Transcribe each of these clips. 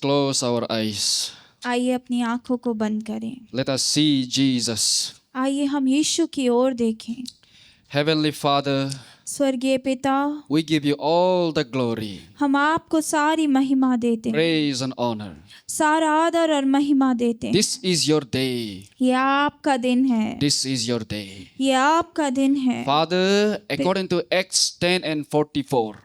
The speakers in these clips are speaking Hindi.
close our eyes. आइए अपनी आंखों को बंद करें। Let us see Jesus. आइए हम यीशु की ओर देखें। Heavenly Father, स्वर्गीय पिता, we give you all the glory, हम आपको सारी महिमा देते हैं, praise and honor. सारा आदर और महिमा देते हैं। This is your day. ये आपका दिन है, This is your day. ये आपका दिन है। Father, according to Acts 10 and 44,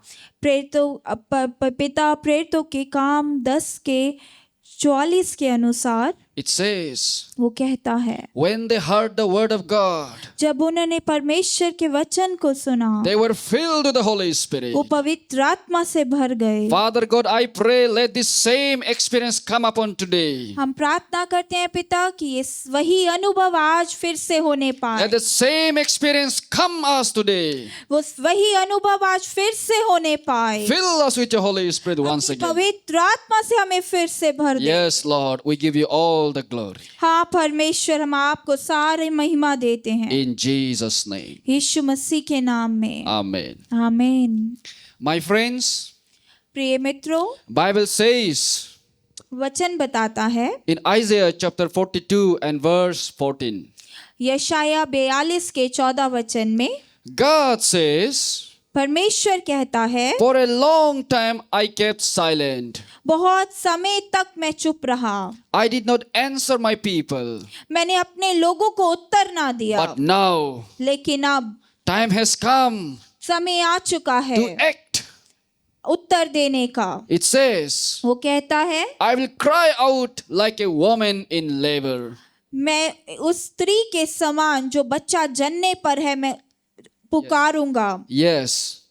पिता प्रेरितों के काम 10:44 के अनुसार it says, वो कहता है, when they heard the word of God, जब उन्होंने परमेश्वर के वचन को सुना, they were filled with the Holy Spirit. वो पवित्र आत्मा से भर गए। Father God, I pray, let this same experience come upon today. हम प्रार्थना करते हैं पिता कि ये वही अनुभव आज फिर से होने पाए। Let the same experience come us today. वो वही अनुभव आज फिर से होने पाए। Fill us with your Holy Spirit once अपनी again. पवित्र आत्मा से हमें फिर से भर दे। Yes, Lord, we give you all the glory. हाँ परमेश्वर, हम आपको सारे महिमा देते हैं In Jesus' name. यीशु मसीह के नाम में, Amen. आमीन। My friends, प्रिय मित्रों, Bible says वचन बताता है in Isaiah chapter 42 and verse 14, यशाया 42 के 14 वचन में God says, परमेश्वर कहता है, for a long time I kept silent. बहुत समय तक मैं चुप रहा, I did not answer my people. मैंने अपने लोगों को उत्तर ना दिया, But now लेकिन अब time has come समय आ चुका है to act. उत्तर देने का। It says, वो कहता है, I will cry out like a woman in labor. मैं उस स्त्री के समान जो बच्चा जनने पर है मैं पुकारूंगा। Yes.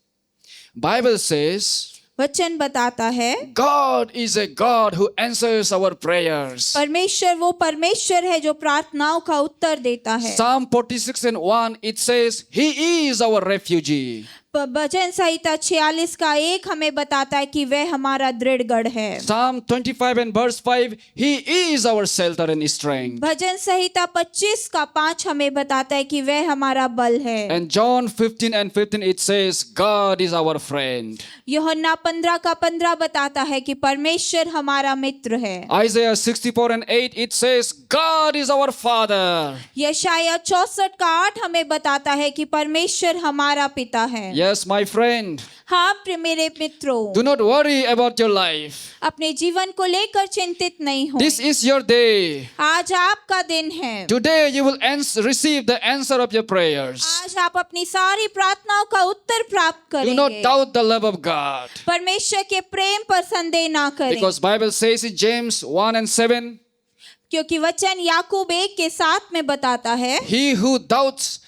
Bible says, वचन बताता है, God is a God who answers our prayers. परमेश्वर वो परमेश्वर है जो प्रार्थनाओं का उत्तर देता है। Psalm 46 and 1, it says, He is our refuge. भजन संहिता 46 का 1 हमें बताता है कि वह हमारा दृढ़ गढ़ है। Psalm 25 and verse 5, He is our shelter and strength. भजन संहिता 25 का 5 हमें बताता है कि वह हमारा बल है। And John 15 and 15, it says, God is our friend. यूहन्ना 15 का 15 बताता है कि परमेश्वर हमारा मित्र है। Isaiah 64 and 8, it says, God is our Father. यशाया 64 का 8 हमें बताता है कि परमेश्वर हमारा पिता है। Yes, my friend, हाँ मेरे मित्रों, do not worry about your life. अपने जीवन को लेकर चिंतित नहीं हो। This is your day. आज आपका दिन है। Today you will receive the answer of your prayers. आज आप अपनी सारी प्रार्थनाओं का उत्तर प्राप्त Do not करेंगे। doubt the love of God. परमेश्वर के प्रेम पर संदेह ना करें, Because Bible says in James 1 and 7, क्योंकि वचन याकूब 1:7 में बताता है, he who doubts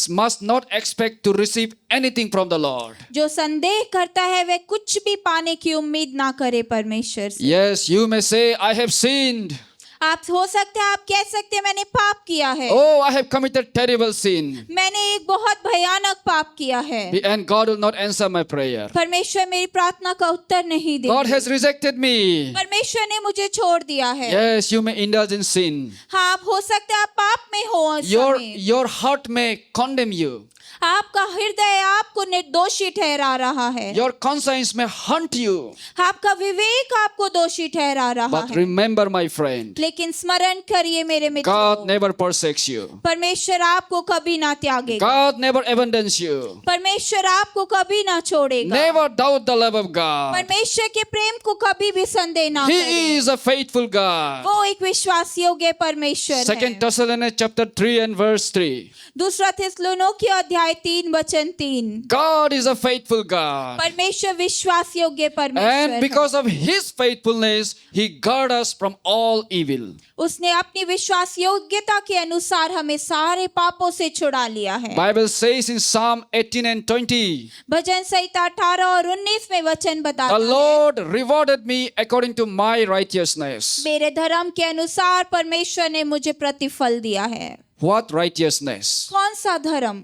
must not expect to receive anything from the Lord. जो संदेह करता है वह कुछ भी पाने की उम्मीद ना करे परमेश्वर से। Yes, you may say, I have sinned. आप हो सकते हैं, आप कह सकते हैं मैंने पाप किया है, Oh, I have committed terrible sin. मैंने एक बहुत भयानक पाप किया है, And God will not answer my prayer. परमेश्वर मेरी प्रार्थना का उत्तर नहीं God देंगे, has rejected me. परमेश्वर ने मुझे छोड़ दिया है। Yes, you may indulge in sin. हाँ, आप हो सकते हैं आप पाप में हो उस समय। Your heart may condemn you. आपका हृदय आपको निर्दोषी ठहरा रहा है, Your conscience may haunt you. आपका विवेक आपको दोषी ठहरा रहा But है। remember, my friend, लेकिन स्मरण करिए मेरे God मित्रों, never forsakes you. परमेश्वर आपको कभी ना त्यागेगा, God never abandons you. परमेश्वर आपको कभी ना छोड़ेगा। Never doubt the love of God. परमेश्वर के प्रेम को कभी भी संदेह ना He करें, is a faithful God. वो एक विश्वास योग्य परमेश्वर है। 2 Thessalonians chapter 3 and verse 3. दूसरा थिस्सलुनीके अध्याय 3 वचन 3, God is a faithful God. परमेश्वर विश्वास योग्य परमेश्वर And है। because of His faithfulness, He guards us from all evil. उसने अपनी विश्वास योग्यता के अनुसार हमें सारे पापों से छुड़ा लिया है। Bible says in Psalm 18 and 20, भजन संहिता 18 और 19 में वचन बताता The है, Lord rewarded me according to my righteousness. मेरे धर्म के अनुसार परमेश्वर ने मुझे प्रतिफल दिया है। What righteousness? कौन सा धर्म?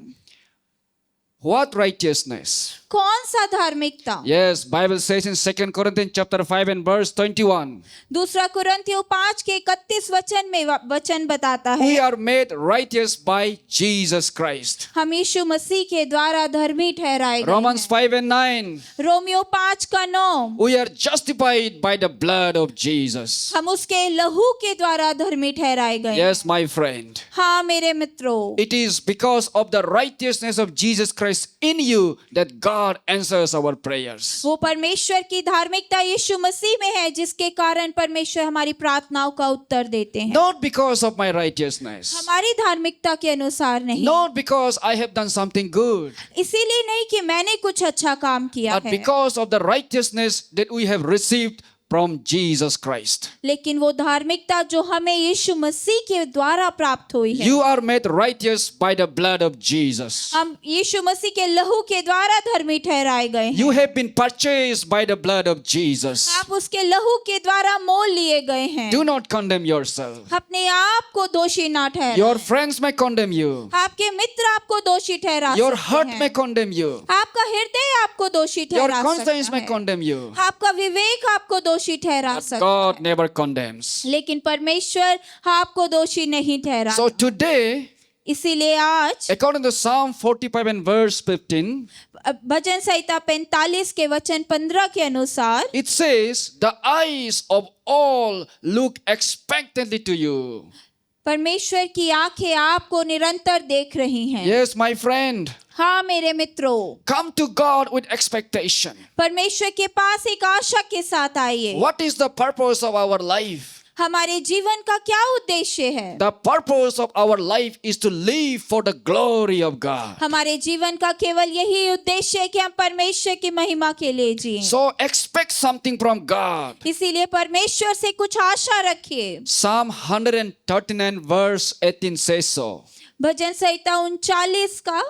What righteousness? कौन सा धार्मिकता? Yes, Bible says in 2 Corinthians chapter 5 and verse 21, दूसरा कुरिन्थियों 5 के 31 वचन में वचन बताता we है, are made righteous by Jesus Christ. हम यीशु मसीह के द्वारा धर्मी ठहराए गए Romans हैं। 5 and 9, रोमियो 5 का 9, we are justified by the blood of Jesus. हम उसके लहू के द्वारा धर्मी ठहराए गए। Yes, my friend. हाँ मेरे मित्रों, It is because of the righteousness of Jesus Christ in you that God answers our prayers. वो परमेश्वर की धार्मिकता यीशु मसीह में है जिसके कारण परमेश्वर हमारी प्रार्थनाओं का उत्तर देते हैं। Not because of my righteousness. हमारी धार्मिकता के अनुसार नहीं, Not because I have done something good. इसीलिए नहीं कि मैंने कुछ अच्छा काम किया But है, because of the righteousness that we have received from Jesus Christ. लेकिन वो धार्मिकता जो हमें यीशु मसीह के द्वारा प्राप्त हुई है। You are made righteous by the blood of Jesus. हम यीशु मसीह के लहू के द्वारा धर्मी ठहराए गए हैं। You have been purchased by the blood of Jesus. आप उसके लहू के द्वारा मोल लिए गए हैं। Do not condemn yourself. अपने आप को दोषी ना ठहराएं। Your friends may condemn you. आपके मित्र आपको दोषी ठहरा Your सकते heart हैं। may condemn you. आपका हृदय आपको दोषी Your ठहरा conscience सकता may है। condemn you. आपका विवेक आपको दोषी ठहरा But सकता God है, never condemns. लेकिन परमेश्वर आपको दोषी नहीं ठहरा। So today, इसीलिए आज according to Psalm 45 and verse 15, भजन संहिता 45 के वचन 15 के अनुसार it says, the eyes of all look expectantly to you. परमेश्वर की आंखें आपको निरंतर देख रही हैं। Yes, my friend. हाँ मेरे मित्रों, Come to God with expectation. परमेश्वर के पास एक आशा के साथ आइए। What is the purpose of our life? हमारे जीवन का क्या उद्देश्य है? The purpose of our life is to live for the glory of God. हमारे जीवन का केवल यही उद्देश्य है कि हम परमेश्वर की महिमा के लिए जिएं। So expect something from God. इसीलिए परमेश्वर से कुछ आशा रखिए। Psalm 139 verse 18 says so. भजन संहिता 39 का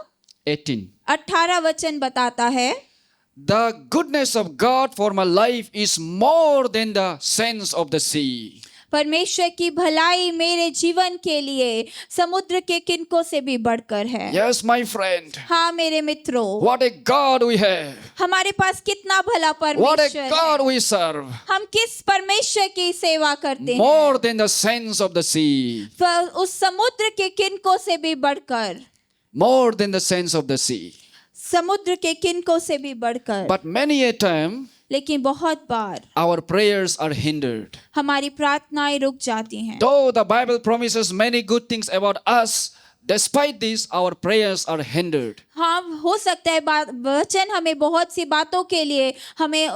18 वचन बताता है, The goodness of God for my life is more than the sands of the sea. परमेश्वर की भलाई मेरे जीवन के लिए समुद्र के किनकों से भी बढ़कर है। Yes, my friend. हाँ मेरे मित्रों, What a God we have. हमारे पास कितना भला What a परमेश्वर God है। we serve. हम किस परमेश्वर की सेवा करते हैं, More than the sands of the sea. वह उस समुद्र के किनकों से भी बढ़कर, More than the sands of the sea. समुद्र के किनकों से भी बढ़कर। But many a time, लेकिन बहुत बार our prayers are hindered. हमारी प्रार्थनाएं रुक जाती हैं। Though the Bible promises many good things about us, despite this, our prayers are hindered. हाँ हो सकता है वचन हमें बहुत सी बातों के लिए हमें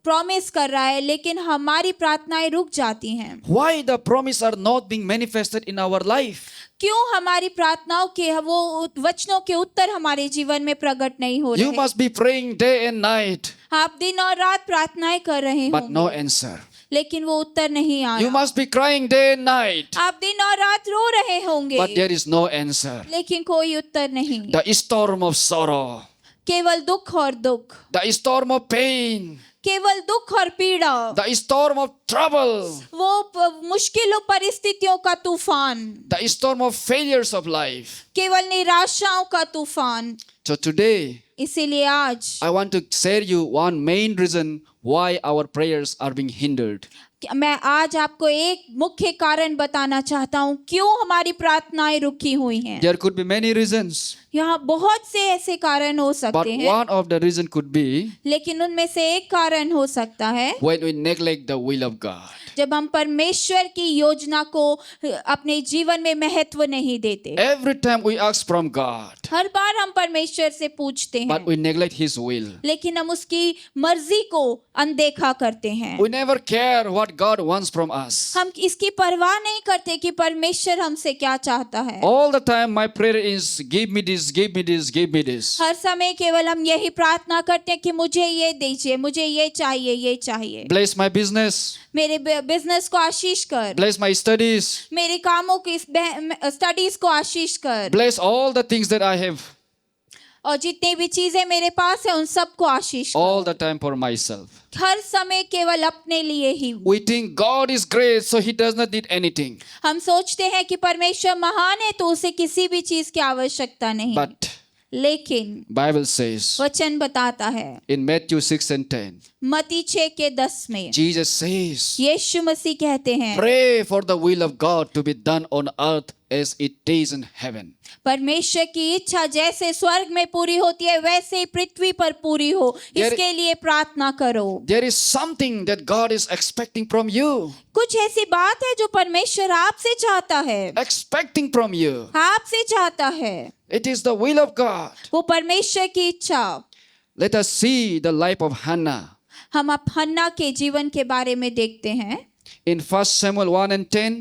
प्रॉमिस कर रहा है, लेकिन हमारी प्रार्थनाएं रुक जाती हैं। Why the promise are not being manifested in our life? क्यों हमारी प्रार्थनाओं के वो वचनों के उत्तर हमारे जीवन में प्रकट नहीं हो You रहे? must be praying day and night, आप दिन और रात प्रार्थनाएं कर रहे but हो, no answer. लेकिन वो उत्तर नहीं आ You रहा। must be crying day and night, आप दिन और रात रो रहे होंगे, but there is no answer. लेकिन कोई उत्तर नहीं। The storm of sorrow, केवल दुख और दुख, the storm of pain, केवल दुख और पीड़ा, the storm of trouble, वो मुश्किलों परिस्थितियों का तूफान, the storm of failures of life. केवल निराशाओं का तूफान। So today, इसीलिए आज I want to share you one main reason why our prayers are being hindered. मैं आज आपको एक मुख्य कारण बताना चाहता हूँ क्यों हमारी प्रार्थनाएं रुकी हुई हैं। There could be many reasons, यहाँ बहुत से ऐसे कारण हो but सकते हैं, one of the reason could be लेकिन उनमें से एक कारण हो सकता है when we neglect the will of God. जब हम परमेश्वर की योजना को अपने जीवन में महत्व नहीं देते। Every time we ask from God, हर बार हम परमेश्वर से पूछते हैं, but we neglect His will. लेकिन हम उसकी मर्जी को अनदेखा करते हैं। We never care what God wants from us. हम इसकी परवाह नहीं करते कि परमेश्वर हमसे क्या चाहता है। All the time my prayer is give me this, give me this, give me this. हर समय केवल हम यही प्रार्थना करते हैं कि मुझे ये दीजिए, मुझे ये चाहिए, ये चाहिए। Bless my business, मेरे बिजनेस को आशीष कर, bless my studies, मेरे कामों की स्टडीज को आशीष कर, bless all the things that I have, और जितनी भी चीजें मेरे पास है उन सबको आशीष कर। all the time for myself. हर समय केवल अपने लिए ही। We think God is great, so He does not need anything. हम सोचते हैं कि परमेश्वर महान है तो उसे किसी भी चीज की आवश्यकता नहीं। But लेकिन Bible says वचन बताता है in Matthew 6 and 10, मत्ती 6:10 में Jesus says, यीशु मसीह कहते हैं, pray for the will of God to be done on earth as it is in heaven. परमेश्वर की इच्छा जैसे स्वर्ग में पूरी होती है वैसे ही पृथ्वी पर पूरी हो, इसके लिए प्रार्थना करो। There is something that God is expecting from you. कुछ ऐसी बात है जो परमेश्वर आपसे चाहता है, Expecting from you. आपसे चाहता है, It is the will of God. वो परमेश्वर की इच्छा। Let us see the life of Hannah. हम अब हन्ना के जीवन के बारे में देखते हैं। In 1 Samuel 1 and 10,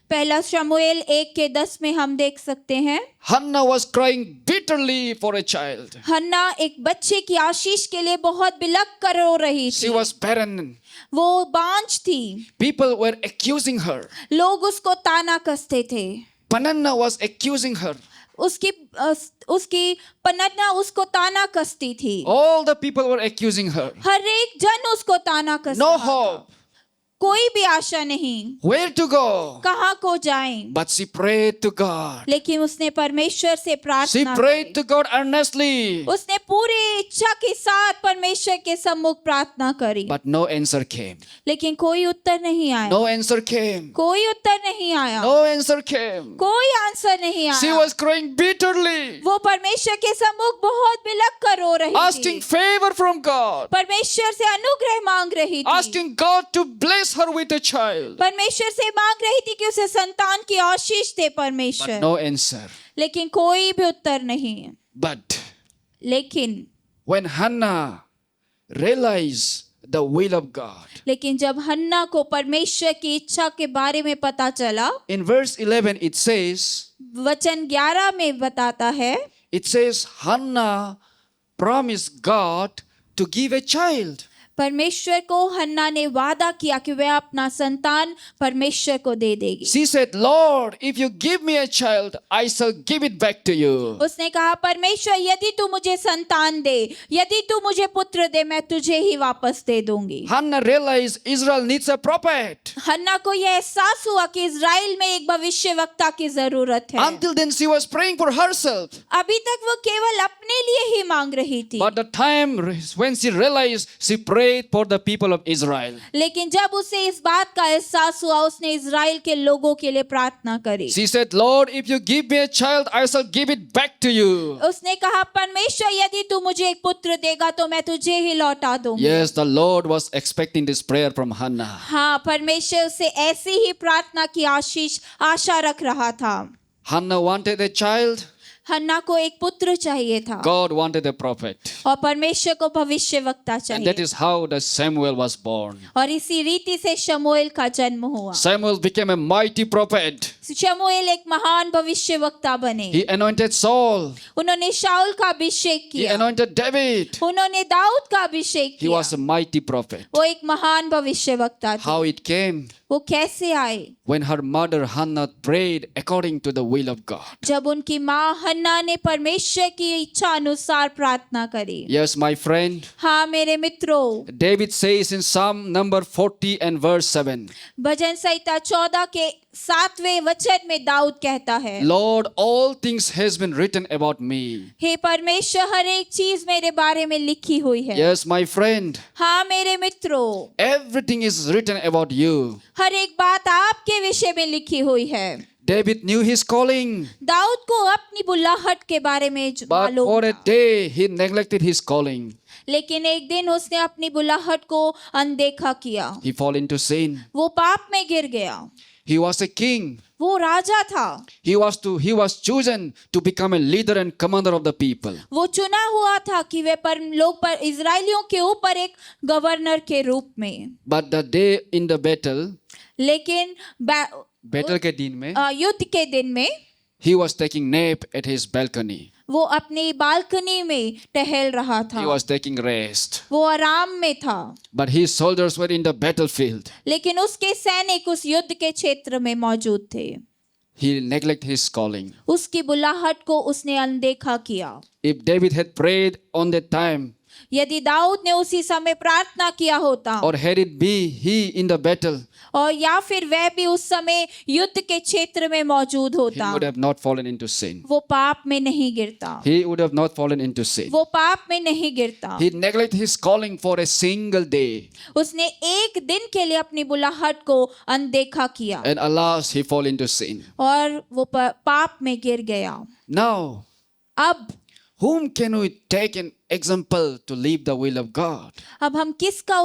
पहला शमूएल 1:10 में हम देख सकते हैं, Hannah was crying bitterly for a child. हन्ना एक बच्चे की आशीष के लिए बहुत बिलख कर रो रही She थी। was barren. वो बांझ थी, People were accusing her. लोग उसको ताना कसते थे। Peninnah was accusing her. उसकी पनन्ना उसको ताना कसती थी। All the people were accusing her. हर एक जन उसको ताना कस No रहा था। hope. कोई भी आशा नहीं, Where to go? कहाँ को जाएं? But she prayed to God. लेकिन उसने परमेश्वर से She प्रार्थना prayed की। to God earnestly. उसने पूरी इच्छा के साथ परमेश्वर के सम्मुख प्रार्थना करी, But no answer came. लेकिन कोई उत्तर नहीं आया। No answer came. कोई उत्तर नहीं आया। No answer came. कोई आंसर नहीं She आया। was crying bitterly, वो परमेश्वर के सम्मुख बहुत बिलख कर रो रही asking थी। favor from God, परमेश्वर से अनुग्रह मांग रही थी। asking God to bless her with a child. परमेश्वर से मांग रही थी कि उसे संतान की आशीष दे But परमेश्वर, no answer. लेकिन कोई भी उत्तर नहीं। But लेकिन when Hannah realized the will of God, लेकिन जब हन्ना को परमेश्वर की इच्छा के बारे में पता चला, in verse 11 it says, वचन 11 में बताता है, it says Hannah promised God to give a child. परमेश्वर को हन्ना ने वादा किया कि वह अपना संतान परमेश्वर को दे देगी। She said, Lord, if you give me a child, I shall give it back to you. उसने कहा, परमेश्वर यदि तू मुझे संतान दे, यदि तू मुझे पुत्र दे, मैं तुझे ही वापस दे दूंगी। Hannah realized Israel needs a prophet. हन्ना को यह एहसास हुआ कि इज़राइल में एक भविष्यवक्ता की जरूरत है। Until then, she was praying for herself. अभी तक वो केवल अपने लिए ही मांग रही थी, But the time when she realized, she prayed for the people of Israel. लेकिन जब उसे इस बात का एहसास हुआ, उसने इज़राइल के लोगों के लिए प्रार्थना करी। She said, Lord, if you give me a child, I shall give it back to you. उसने कहा, परमेश्वर यदि तू मुझे एक पुत्र देगा तो मैं तुझे ही लौटा दूंगी। Yes, the Lord was expecting this prayer from Hannah. हाँ, परमेश्वर से ऐसी ही प्रार्थना की आशा रख रहा था। Hannah wanted a child. हन्ना को एक पुत्र चाहिए था God wanted a prophet. और परमेश्वर को भविष्यवक्ता And that चाहिए, is how the Samuel was born. और इसी रीति से शमूएल का जन्म हुआ। Samuel became a mighty prophet. शमूएल एक महान भविष्यवक्ता बने। He anointed Saul. उन्होंने शाऊल का अभिषेक He किया, anointed David. उन्होंने दाऊद का अभिषेक He किया। was a mighty prophet. वो एक महान भविष्यवक्ता थे। How it came? वो कैसे आए? When her mother Hannah prayed according to the will of God. जब उनकी माँ हन्ना ने परमेश्वर की इच्छा अनुसार प्रार्थना करी। Yes, my friend. हाँ मेरे मित्रों, David says in Psalm number 40 and verse 7, भजन संहिता 14 के 7वें वचन में दाऊद कहता है, Lord, all things has been written about me. हे परमेश्वर, हर एक चीज मेरे बारे में लिखी हुई है। Yes, my friend. हाँ मेरे मित्रों, Everything is written about you. हर एक बात आपके विषय में लिखी हुई है। David knew his calling, Dawood को अपनी बुलाहट के बारे में but मालूम for a था, day he neglected his calling. लेकिन एक दिन उसने अपनी बुलाहट को अनदेखा किया। He fell into sin. वो पाप में गिर गया। He was a king. वो राजा था। He was chosen to become a leader and commander of the people. वो चुना हुआ था कि वे पर इजरायलियों के ऊपर एक गवर्नर के रूप में। But the day in the battle, लेकिन battle के दिन में, युद्ध के दिन में he was taking nap at his balcony. वो अपनी बालकनी में टहल रहा He था, was taking rest. वो आराम में था। But his soldiers were in the battlefield. लेकिन उसके सैनिक उस युद्ध के क्षेत्र में मौजूद थे। He neglected his calling. उसकी बुलाहट को उसने अनदेखा किया। If David had prayed on that time, यदि दाऊद ने उसी समय प्रार्थना किया होता or had it be he in the battle, और या फिर वह भी उस समय युद्ध के क्षेत्र में मौजूद he होता, would have not fallen into sin. वो पाप में नहीं गिरता, He would have not fallen into sin. वो पाप में नहीं गिरता। He neglected his calling for a single day, उसने एक दिन के लिए अपनी बुलाहट को अनदेखा किया and alas, he fell into sin. और वो पाप में गिर गया। Now, अब whom can we take an example to live the will of God? अब हम किसका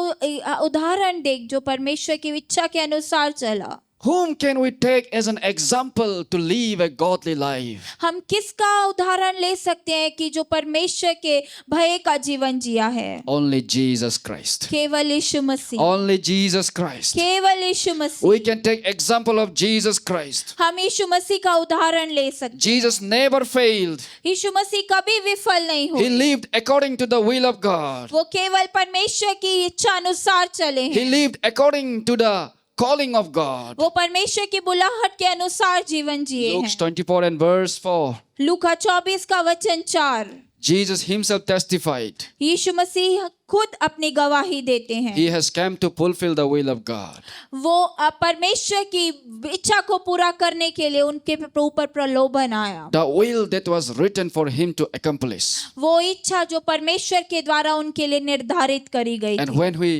उदाहरण देख जो परमेश्वर की इच्छा के अनुसार चला? Whom can we take as an example to live a godly life? हम किसका उदाहरण ले सकते हैं कि जो परमेश्वर के भय का जीवन जिया है? Only Jesus Christ. केवल यीशु मसीह, Only Jesus Christ. केवल यीशु मसीह। We can take example of Jesus Christ. हम यीशु मसीह का उदाहरण ले सकते हैं। Jesus never failed. यीशु मसीह कभी विफल नहीं He हुए। lived according to the will of God. वो केवल परमेश्वर की इच्छा अनुसार चले He हैं। lived according to the calling of God. वो परमेश्वर की बुलाहट के अनुसार जीवन जिए Luke हैं। 24 and verse 4. लूका 24 का वचन 4। Jesus himself testified. यीशु मसीह खुद अपनी गवाही देते हैं। He has come to fulfill the will of God. वो परमेश्वर की इच्छा को पूरा करने के लिए उनके ऊपर प्रलोभन आया। The will that was written for him to accomplish. वो इच्छा जो परमेश्वर के द्वारा उनके लिए निर्धारित करी गई And थी। when we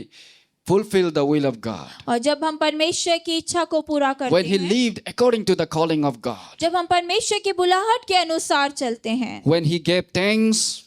fulfill the will of God, और जब हम परमेश्वर की इच्छा को पूरा when करते he हैं, lived according to the calling of God, जब हम परमेश्वर की बुलाहट के अनुसार चलते हैं, when he gave thanks,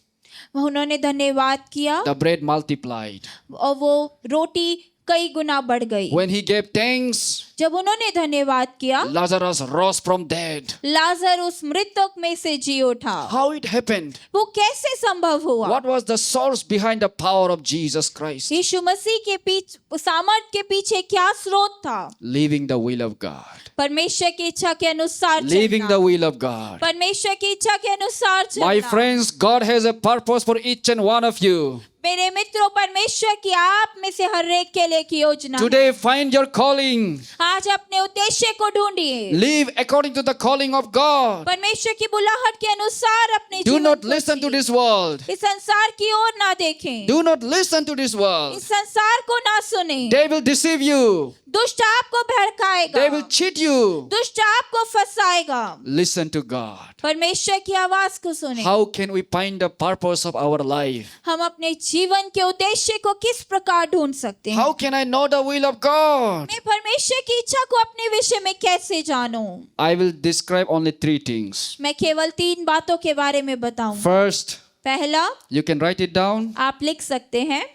उन्होंने धन्यवाद किया the bread multiplied. और वो रोटी कई गुना बढ़ गई। When he gave thanks, जब उन्होंने धन्यवाद किया, Lazarus rose from dead. लाजर उस मृतक में से जी उठा। How it happened? वो कैसे संभव हुआ? What was the source behind the power of Jesus Christ? यीशु मसीह के पीछे सामर्थ के पीछे क्या स्रोत था? Living the will of God. परमेश्वर की इच्छा के अनुसार Living the चलना। will of God. परमेश्वर की इच्छा के अनुसार My चलना। friends, God has a purpose for each and one of you. मेरे मित्रों, परमेश्वर की आप में से हर एक के लिए एक योजना है। Today, find your calling. आज अपने उद्देश्य को ढूंढिए। Live according to the calling of God. परमेश्वर की बुलाहट के अनुसार अपने Do जीवन not को listen to जिए। this world. इस संसार की ओर ना देखें। Do not listen to this world. इस संसार को ना सुने। They will deceive you. दुष्ट आपको भड़काएगा। They will cheat you. दुष्ट आपको फंसाएगा। Listen to God. परमेश्वर की आवाज को सुने। How can we find the purpose of our life? हम अपने जीवन के उद्देश्य को किस प्रकार ढूंढ सकते हैं? How can I know the will of God? मैं परमेश्वर की इच्छा को अपने विषय में कैसे जानूं? I will describe only 3 things. मैं केवल 3 बातों के बारे में बताऊं। First, पहला, you can write it down. आप लिख सकते हैं,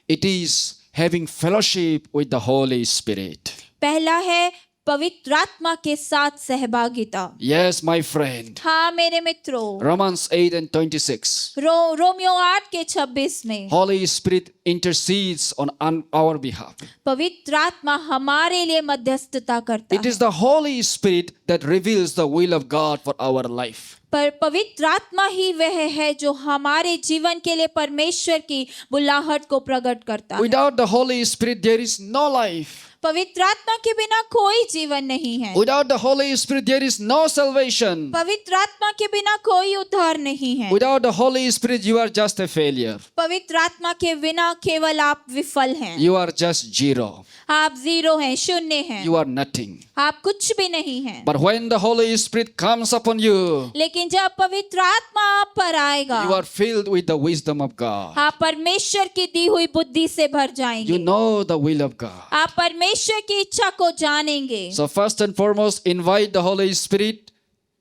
It is having fellowship with the Holy Spirit. पहला है पवित्र आत्मा के साथ सहभागिता। Yes, my friend. हाँ मेरे मित्रों, Romans 8 and 26. रोमियो 8 के 26 में Holy Spirit intercedes on our behalf. पवित्र आत्मा हमारे लिए मध्यस्थता करता It है। is the Holy Spirit that reveals the will of God for our life. पर पवित्र आत्मा ही वह है जो हमारे जीवन के लिए परमेश्वर की बुलाहट को प्रकट करता है। Without the Holy Spirit, there is no life. पवित्र आत्मा के बिना कोई जीवन नहीं है। Without the Holy Spirit, there is no salvation. पवित्र आत्मा के बिना कोई उद्धार नहीं है। Without the Holy Spirit, you are just a failure. पवित्र आत्मा के बिना केवल आप विफल हैं। You are just zero. आप जीरो हैं, शून्य हैं। You are nothing. आप कुछ भी नहीं हैं। But when the Holy Spirit comes upon you, लेकिन जब पवित्र आत्मा आप पर आएगा, you are filled with the wisdom of God. आप परमेश्वर की दी हुई बुद्धि से भर जाएंगे। You know the will of God. आप परमेश्वर की इच्छा को जानेंगे। So first and foremost, invite the Holy Spirit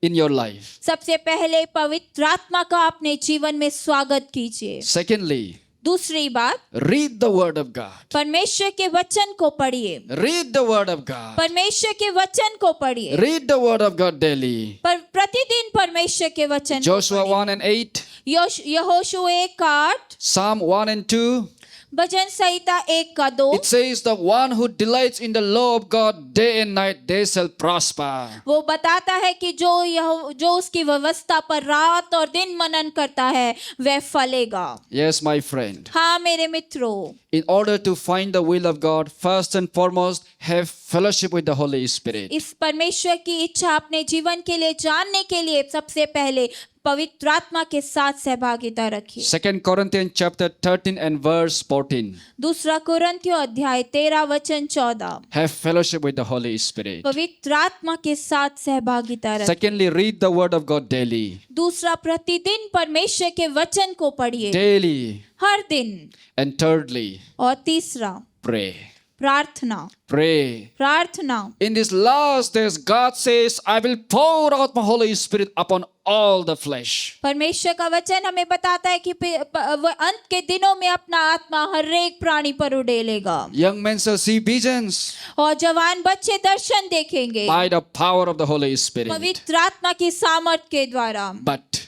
in your life. सबसे पहले पवित्र आत्मा का अपने जीवन में स्वागत कीजिए। Secondly, दूसरी बात, read the word of God. परमेश्वर के वचन को पढ़िए। Read the word of God. परमेश्वर के वचन को पढ़िए। Read the word of God daily. पर प्रतिदिन परमेश्वर के वचन को Joshua पढ़िए। 1 and 8, यहोशू 1:8, Psalm 1 and 2. Bhajan Samhita 1:2। It says, the one who delights in the law of God day and night, they shall prosper. वो बताता है कि जो उसकी व्यवस्था पर रात और दिन मनन करता है वह फलेगा। Yes, my friend. हाँ मेरे मित्रों, In order to find the will of God, first and foremost, have fellowship with the Holy Spirit. इस परमेश्वर की इच्छा अपने जीवन के लिए जानने के लिए सबसे पहले पवित्र आत्मा के साथ सहभागिता रखिए। 2 Corinthians chapter 13 and verse 14. दूसरा कुरिन्थियों अध्याय 13 वचन 14। Have fellowship with the Holy Spirit. पवित्र आत्मा के साथ सहभागिता रखिए। Secondly, read the word of God daily. दूसरा, प्रतिदिन परमेश्वर के वचन को पढ़िए, Daily. हर दिन। And thirdly, और तीसरा, pray. प्रार्थना। Pray. प्रार्थना। In these last days, God says, I will pour out my Holy Spirit upon all the flesh. परमेश्वर का वचन हमें बताता है कि वह अंत के दिनों में अपना आत्मा हर एक प्राणी पर उड़ेलेगा। Young men shall see visions और जवान बच्चे दर्शन देखेंगे by the power of the Holy Spirit. पवित्र आत्मा की सामर्थ के द्वारा। But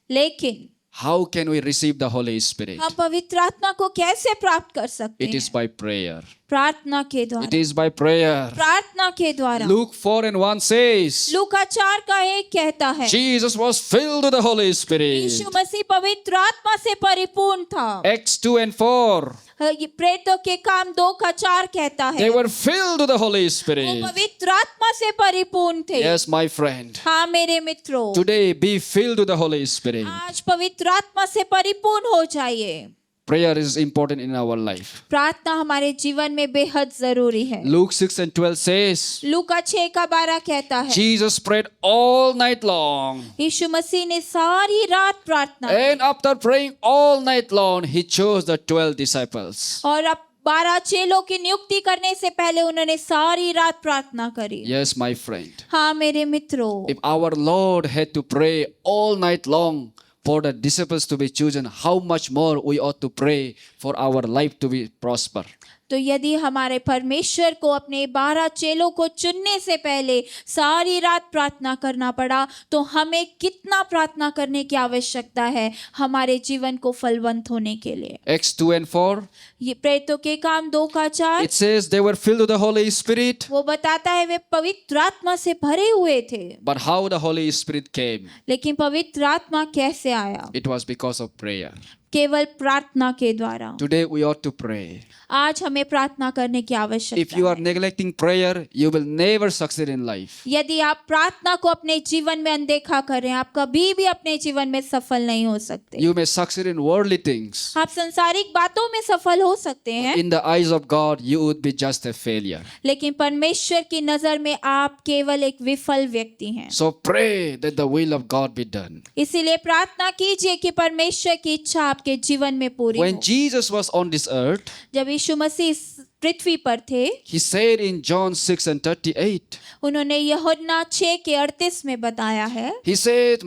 लेकिन how can we receive the Holy Spirit? हम पवित्र आत्मा को कैसे प्राप्त कर सकते It is हैं? by prayer. प्रार्थना के It द्वारा। is by prayer. प्रार्थना के द्वारा। Luke 4 and 1 says, लूका 4 का 1 कहता है, Jesus was filled with the Holy Spirit. यीशु मसीह पवित्र आत्मा से परिपूर्ण था। Acts 2 and 4, ये प्रेरितों के काम 2 का 4 कहता they है, were filled with the Holy वो Spirit. पवित्र आत्मा से परिपूर्ण थे। Yes, my friend. हाँ मेरे मित्रों, Today, be filled with the Holy Spirit. आज पवित्र आत्मा से परिपूर्ण हो जाइए। Prayer is important in our life. प्रार्थना हमारे जीवन में बेहद जरूरी है। Luke 6 and 12 says, लूका 6 का 12 कहता है, Jesus prayed all night long. यीशु मसीह ने सारी रात प्रार्थना की And after praying all night long, he chose the 12 disciples. और अब 12 चेलों की नियुक्ति करने से पहले उन्होंने सारी रात प्रार्थना करी। Yes, my friend. हाँ मेरे मित्रों, If our Lord had to pray all night long for the disciples to be chosen, how much more we ought to pray for our life to be prosper. तो यदि हमारे परमेश्वर को अपने 12 चेलों को चुनने से पहले सारी रात प्रार्थना करना पड़ा, तो हमें कितना प्रार्थना करने की आवश्यकता है हमारे जीवन को फलवंत होने के लिए। Acts 2 and 4, ये प्रेरितों के काम 2 का 4, it says they were filled with the Holy Spirit. वो बताता है वे पवित्र आत्मा से भरे हुए थे। But how the Holy Spirit came? लेकिन पवित्र आत्मा कैसे आया? It was because of prayer. केवल प्रार्थना के द्वारा। Today we ought to pray. आज हमें प्रार्थना करने की If आवश्यकता you are है। neglecting prayer, you will never succeed in life. यदि आप प्रार्थना को अपने जीवन में अनदेखा करें, आप कभी भी अपने जीवन में सफल नहीं हो सकते। You may succeed in worldly things. आप सांसारिक बातों में सफल हो सकते हैं, In the eyes of God, you would be just a failure. लेकिन परमेश्वर की नजर में आप केवल एक विफल व्यक्ति हैं। So pray that the will of God be done. इसीलिए प्रार्थना कीजिए कि परमेश्वर की इच्छा आपके जीवन में पूरी When हो। Jesus was on this earth, जब यीशु मसीह इस पृथ्वी पर थे, he said in John 6 and 38, उन्होंने यूहन्ना 6 के 38 में बताया है, he said,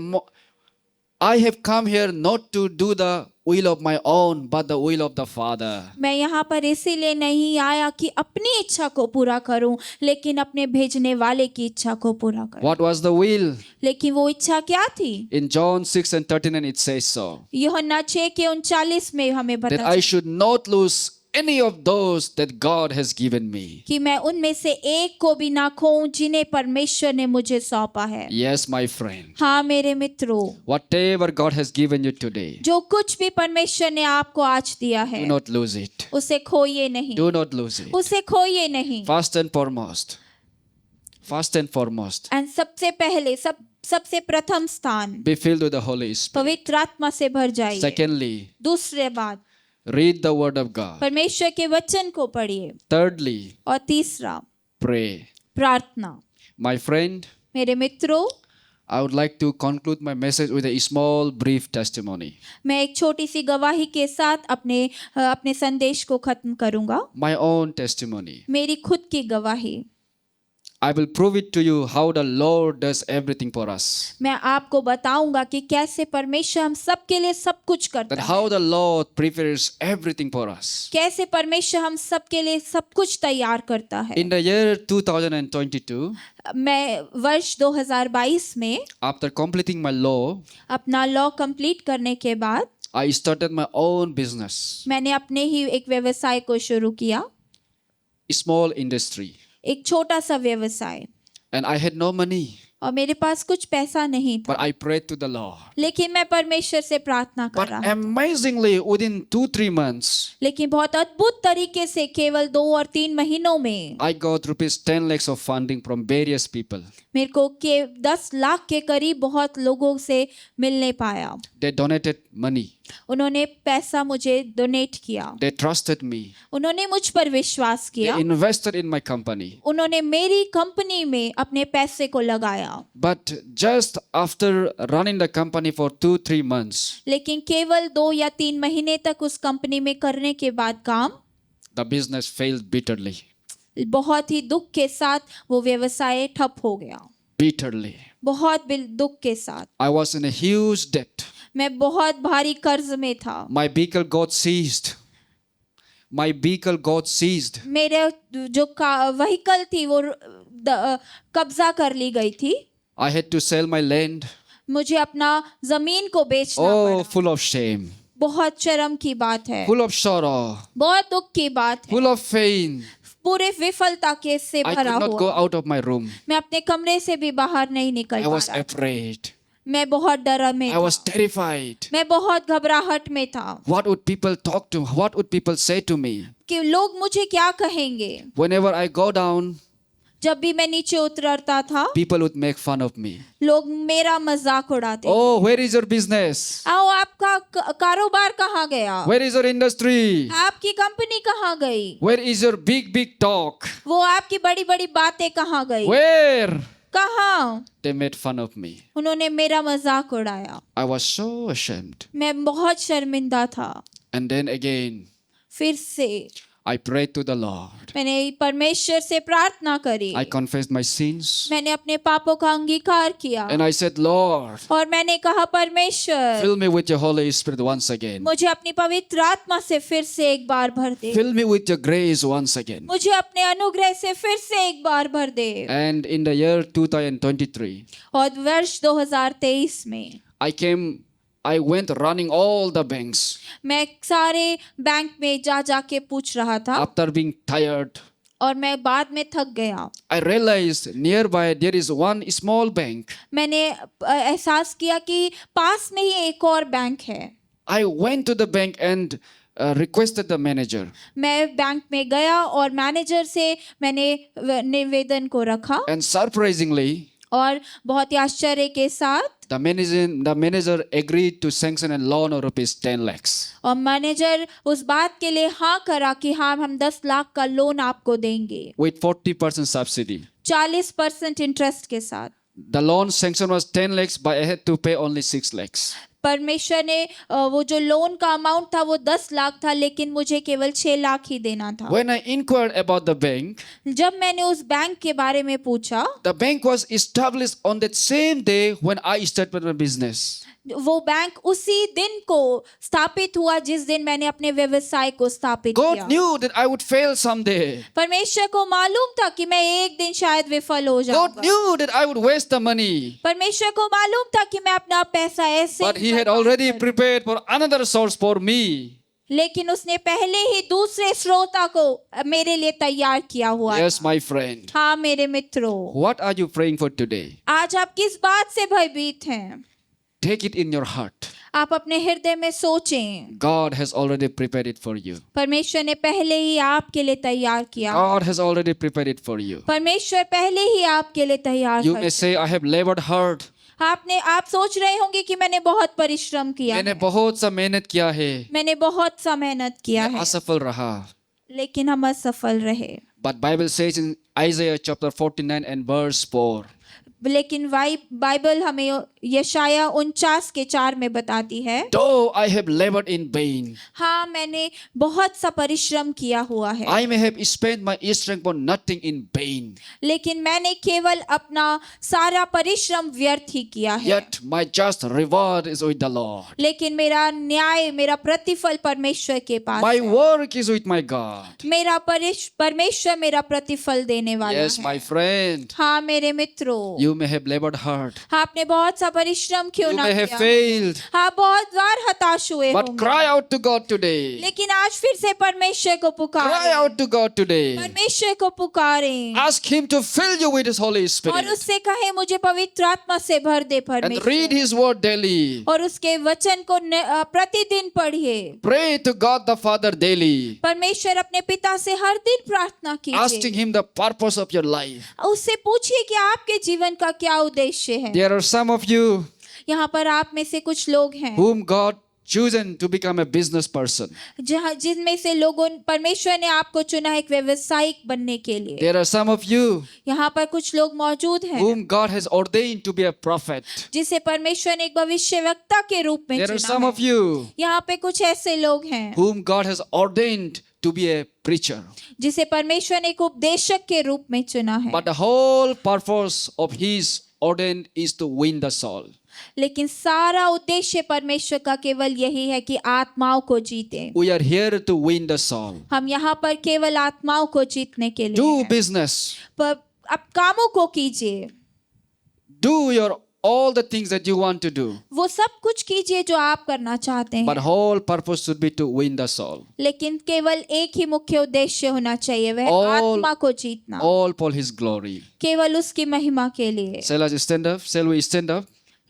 I have come here not to do the will of my own, but the will of the Father. मैं यहाँ पर इसीलिए नहीं आया कि अपनी इच्छा को पूरा करूं, लेकिन अपने भेजने वाले की इच्छा को पूरा करूं। What was the will? लेकिन वो इच्छा क्या थी? In John 6 and 39 it says so, यूहन्ना 6 के 39 में हमें that बता I should not lose any of those that God has given me. कि मैं उनमें से एक को भी ना खोऊं जिन्हें परमेश्वर ने मुझे सौंपा है। Yes, my friend. हाँ मेरे मित्रों, Whatever God has given you today, जो कुछ भी परमेश्वर ने आपको आज दिया है, do not lose it. उसे खोइए नहीं, Do not lose it. उसे खोइए नहीं। First and foremost, एंड सबसे पहले सबसे प्रथम स्थान, be filled with the Holy Spirit. पवित्र आत्मा से भर जाइए। Secondly, दूसरे बात, read the word of God. परमेश्वर के वचन को पढ़िए। Thirdly, और तीसरा, pray. प्रार्थना। My friend, मेरे मित्रों, I would like to conclude my message with a small brief testimony. मैं एक छोटी सी गवाही के साथ अपने संदेश को खत्म करूंगा। My own testimony. मेरी खुद की गवाही। I will prove it to you how the Lord does everything for us. मैं आपको बताऊंगा कि कैसे परमेश्वर हम सबके लिए सब कुछ करता That है। how the Lord prepares everything for us. कैसे परमेश्वर हम सबके लिए सब कुछ तैयार करता है। In the year 2022, मैं वर्ष 2022 में after completing my law, अपना लॉ कंप्लीट करने के बाद I started my own business, मैंने अपने ही एक व्यवसाय को शुरू किया, small industry, एक छोटा सा व्यवसाय। and I had no money. और मेरे पास कुछ पैसा नहीं था, but I prayed to the Lord. लेकिन मैं परमेश्वर से प्रार्थना कर But रहा हूँ। amazingly, within 2-3 months, लेकिन बहुत अद्भुत तरीके से केवल 2 और 3 महीनों में I got rupees 10 lakhs of funding from various people. मेरे को के 10 लाख के करीब बहुत लोगों से मिलने पाया। They donated money. उन्होंने पैसा मुझे डोनेट किया, They trusted me. उन्होंने मुझ पर विश्वास किया, They invested in my company. उन्होंने मेरी कंपनी में अपने पैसे को लगाया। But just after running the company for 2-3 months, लेकिन केवल 2 या 3 महीने तक उस कंपनी में करने के बाद काम the business failed bitterly. बहुत ही दुख के साथ वो व्यवसाय ठप हो गया, Bitterly. बहुत दुख के साथ। I was in a huge debt. मैं बहुत भारी कर्ज में था। My vehicle got seized. My vehicle got seized. मेरे जो व्हीकल थी वो कब्जा कर ली गई थी। I had to sell my land. मुझे अपना जमीन को बेचना Oh, पड़ा। full of shame, बहुत शर्म की बात है, full of sorrow, बहुत दुख की बात है, full of pain. पूरे विफलता के से I भरा could not go हुआ। out of my room. मैं अपने कमरे से भी बाहर नहीं निकल I पा was रहा था। afraid. मैं बहुत डरा में I was था, terrified. मैं बहुत घबराहट में था What would people talk to? What would people say to me? कि लोग मुझे क्या कहेंगे। Whenever I go down, जब भी मैं नीचे उतरता था, people would make fun of me. लोग मेरा मजाक उड़ाते। Oh, where is your business? आओ, आपका कारोबार कहाँ गया? Where is your industry? आपकी कंपनी कहाँ गई? Where is your big, big talk? वो आपकी बड़ी बड़ी बातें कहाँ गई? Where? कहाँ? They made fun of me. उन्होंने मेरा मजाक उड़ाया। I was so ashamed. मैं बहुत शर्मिंदा था। And then again, फिर से I prayed to the Lord. मैंने परमेश्वर से प्रार्थना करी। I confessed my sins. मैंने अपने पापों का अंगीकार किया And I said, Lord, और मैंने कहा, परमेश्वर fill me with your Holy Spirit once again. मुझे अपनी पवित्र आत्मा से फिर से एक बार भर दे। Fill me with your grace once again. मुझे अपने अनुग्रह से फिर से एक बार भर दे। And in the year 2023, और वर्ष 2023 में I went running all the banks मैं सारे बैंक में जा के पूछ रहा था after being tired. और मैं बाद में थक गया। I realized nearby there is one small bank. मैंने एहसास किया कि पास में ही एक और बैंक है। I went to the bank and requested the manager. मैं बैंक में गया और मैनेजर से मैंने निवेदन को रखा And surprisingly, और बहुत ही आश्चर्य के साथ the manager agreed to sanction a loan of rupees 10 lakhs. और मैनेजर उस बात के लिए हाँ करा कि हाँ, हम 10 लाख का लोन आपको देंगे With 40% subsidy. 40% इंटरेस्ट के साथ। The loan sanction was 10 lakhs, but I had to pay only 6 lakhs. परमेश्वर ने वो जो लोन का अमाउंट था वो 10 लाख था, लेकिन मुझे केवल 6 लाख ही देना था। When I inquired about the bank, जब मैंने उस बैंक के बारे में पूछा, the bank was established on that same day when I started my business. वो बैंक उसी दिन को स्थापित हुआ जिस दिन मैंने अपने व्यवसाय को स्थापित God किया। knew that I would fail someday. परमेश्वर को मालूम था कि मैं एक दिन शायद विफल हो God जाऊंगा। knew that I would waste the money. परमेश्वर को मालूम था कि मैं अपना पैसा ऐसे But He had already prepared for another source for me. लेकिन उसने पहले ही दूसरे श्रोता को मेरे लिए तैयार किया हुआ Yes, था। my friend. हाँ मेरे मित्रों, What are you praying for today? आज आप किस बात से भयभीत हैं? Take it in your heart. आप अपने हृदय में सोचें, God has already prepared it for you. परमेश्वर ने पहले ही आपके लिए तैयार किया। God has already prepared it for you. परमेश्वर पहले ही आपके लिए तैयार You कर may say, I have labored hard. आप सोच रहे होंगे कि मैंने बहुत परिश्रम किया मैंने है, बहुत सा मेहनत किया है, मैंने बहुत सा मेहनत किया मैं है, असफल रहा. लेकिन हम असफल रहे। But Bible says in Isaiah chapter 49 and verse 4, लेकिन बाइबल हमें यशाया 49:4 में बताती है, though I have labored in vain, हाँ मैंने बहुत सा परिश्रम किया हुआ है, I may have spent my strength for nothing in vain, लेकिन मैंने केवल अपना सारा परिश्रम व्यर्थ ही किया है, yet my just reward is with the Lord. लेकिन मेरा न्याय, मेरा प्रतिफल परमेश्वर के पास My है। work is with my God. मेरा परमेश्वर मेरा प्रतिफल देने वाला Yes, है। my friend, हाँ मेरे मित्रों, you may have labored hard. आपने बहुत सा परिश्रम क्यों You ना may have किया, failed, आप बहुत बार हताश हुए but होंगे, cry out to God today. लेकिन आज फिर से परमेश्वर को Cry पुकारें, out to God today. परमेश्वर को पुकारें Ask Him to fill you with His Holy और Spirit उससे कहे मुझे पवित्र आत्मा से भर दे and read परमेश्वर, His word daily. और उसके वचन को प्रतिदिन पढ़िए। Pray to God the Father daily, परमेश्वर अपने पिता से हर दिन प्रार्थना asking कीजिए, Him the purpose of your life. उससे पूछिए कि आपके जीवन का क्या उद्देश्य है। There are some of you यहाँ पर आप में से कुछ लोग हैं whom God chosen to become a business person. जहाँ जिनमें से लोगों परमेश्वर ने आपको चुना है एक व्यवसायिक बनने के लिए। There are some of you यहाँ पर कुछ लोग मौजूद हैं whom God has ordained to be a prophet. जिसे परमेश्वर ने एक भविष्यवक्ता के रूप में There are चुना some है। of you यहाँ पे कुछ ऐसे लोग हैं whom God has ordained to be a preacher. जिसे परमेश्वर ने एक उपदेशक के रूप में चुना है, But the whole purpose of His ordained is to win the soul. लेकिन सारा उद्देश्य परमेश्वर का केवल यही है कि आत्माओं को जीते। We are here to win the soul. हम यहाँ पर केवल आत्माओं को जीतने के लिए Do हैं। business. पर अब कामों को कीजिए, Do all the things that you want to do. वो सब कुछ कीजिए जो आप करना चाहते But हैं, whole purpose should be to win the soul. लेकिन केवल एक ही मुख्य उद्देश्य होना चाहिए, वह All- आत्मा को जीतना, All for His glory. केवल उसकी महिमा के लिए। Shall us stand up? Shall we stand up?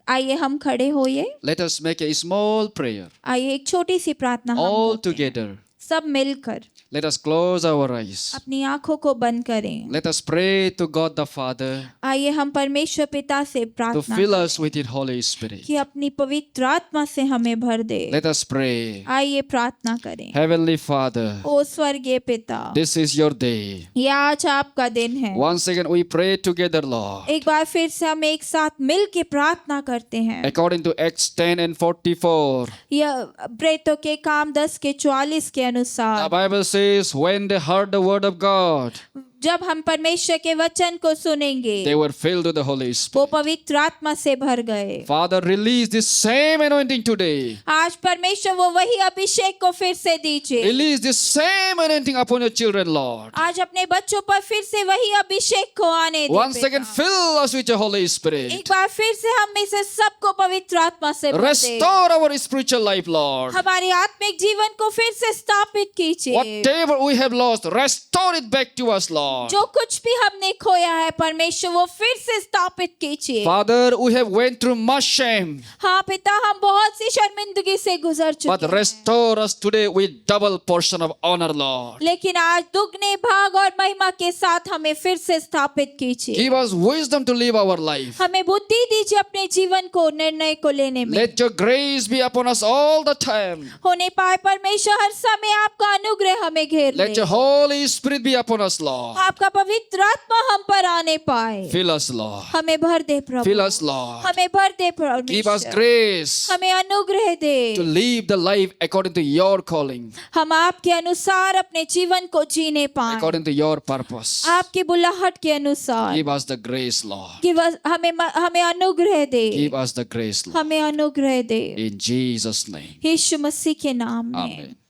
आइए हम खड़े होइए, Let us make a small prayer. आइए एक छोटी सी प्रार्थना हम All करते हैं। together. सब मिलकर Let us close our eyes. अपनी आंखों को बंद करें। Let us pray to God the Father आइए हम परमेश्वर पिता से to प्रार्थना fill करें us with His Holy Spirit. कि अपनी पवित्र आत्मा से हमें भर दे। Let us pray. आइए प्रार्थना करें। Heavenly Father, ओ स्वर्गीय पिता, this is your day. ये आज आपका दिन है। Once again, we pray together, Lord. एक बार फिर से हम एक साथ मिल के प्रार्थना करते हैं। According to Acts 10 and 44, यह प्रेतों के काम 10 के 44 के the अनुसार Bible says, when they heard the word of God, जब हम परमेश्वर के वचन को सुनेंगे they were filled with the Holy वो Spirit. पवित्र आत्मा से भर गए। Father, release this same anointing today. आज परमेश्वर वो वही अभिषेक को फिर से दीजिए। Release this same anointing upon your children, Lord. आज अपने बच्चों पर फिर से वही अभिषेक को आने दे Once पिता। again, fill us with your Holy Spirit. एक बार फिर से हम में से सबको पवित्र आत्मा से भर दे। Restore our spiritual life, Lord. हमारे आत्मिक जीवन को फिर से स्थापित कीजिए। Whatever we have lost, restore it back to us, Lord. जो कुछ भी हमने खोया है परमेश्वर वो फिर से स्थापित कीजिए। Father, we have went through much shame, हाँ पिता, हम बहुत सी शर्मिंदगी से गुजर but चुके हैं, restore us today with double portion of honor, Lord. लेकिन आज दुगने भाग और महिमा के साथ हमें फिर से स्थापित कीजिए। Give us wisdom to live our life. हमें बुद्धि दीजिए अपने जीवन को निर्णय को लेने में। Let your grace be upon us all the time. होने पाए परमेश्वर हर समय आपका अनुग्रह हमें घेर ले। Let your Holy Spirit be upon us, Lord. आपका पवित्र आत्मा हम पर आने पाए। Fill us, Lord. हमें भर दे प्रभु, Fill us, Lord. हमें भर दे Give us परमेश्वर, grace हमें अनुग्रह दे। to live the life according to your calling, हम आपके अनुसार अपने जीवन को जीने पाए, according to your purpose. आपकी बुलाहट के अनुसार। Give us the grace, Lord. कि बस हमें अनुग्रह दे, Give us the grace, Lord. हमें अनुग्रह दे, In Jesus' name. यीशु मसीह के नाम में। Amen.